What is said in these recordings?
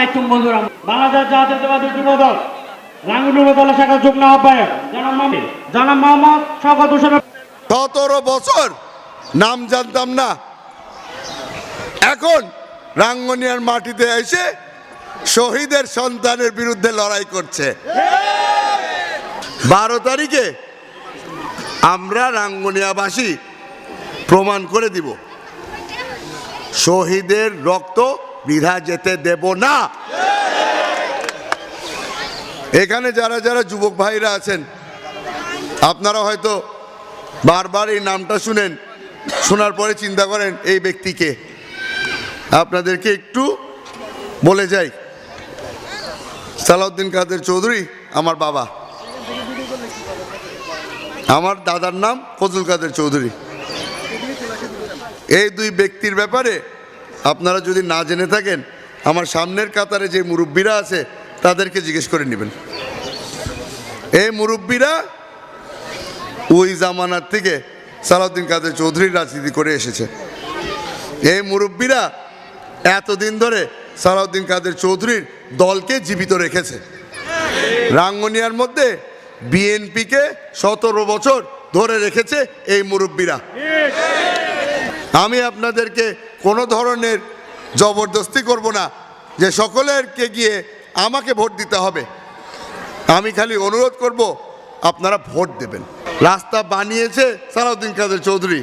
আলাইকুম বন্ধুরা। বাংলাদেশ জাতীয়তাবাদী যুবদল রাঙ্গুনি উপজেলা শাখার যুগ্ম আহ্বায়ক জনাব মোহাম্মদ শওকত হোসেন। 17 বছর নাম জানতাম না, এখন রাঙ্গুনিয়ার মাটিতে এসে শহীদের সন্তানের বিরুদ্ধে লড়াই করছে। 12 তারিখে আমরা রাঙ্গুনিয়াবাসী প্রমাণ করে দিব শহীদের রক্ত বৃথা যেতে দেব না। এখানে যারা যারা যুবক ভাইরা আছেন, আপনারা হয়তো বারবার এই নামটা শুনেন, শোনার পরে চিন্তা করেন এই ব্যক্তিকে। আপনাদেরকে একটু বলে যাই, সালাউদ্দিন কাদের চৌধুরী আমার বাবা, আমার দাদার নাম ফজল কাদের চৌধুরী। এই দুই ব্যক্তির ব্যাপারে আপনারা যদি না জেনে থাকেন, আমার সামনের কাতারে যে মুরব্বীরা আছে তাদেরকে জিজ্ঞেস করে নেবেন। এই মুরব্বীরা ওই জামানার থেকে সালাউদ্দিন কাদের চৌধুরীর রাজনীতি করে এসেছে। এই মুরব্বীরা এতদিন ধরে সালাউদ্দিন কাদের চৌধুরীর দলকে জীবিত রেখেছে। রাঙ্গুনিয়ার মধ্যে বিএনপিকে 17 বছর ধরে রেখেছে এই মুরব্বীরা। আমি আপনাদেরকে কোনো ধরনের জবরদস্তি করব না যে সকলেরকে গিয়ে আমাকে ভোট দিতে হবে। আমি খালি অনুরোধ করব, আপনারা ভোট দেবেন। রাস্তা বানিয়েছে সালাউদ্দিন কাদের চৌধুরী,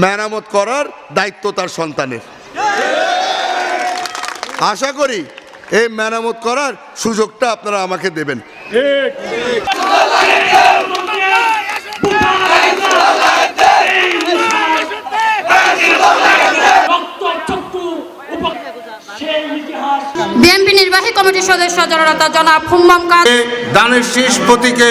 মেরামত করার দায়িত্ব তার সন্তানের। আশা করি এই মেরামত করার সুযোগটা আপনারা আমাকে দেবেন। বিএনপি নির্বাহী কমিটির সদস্য জননেতা জনাব হুম্মাম কাদের দানের শীষ প্রতীকে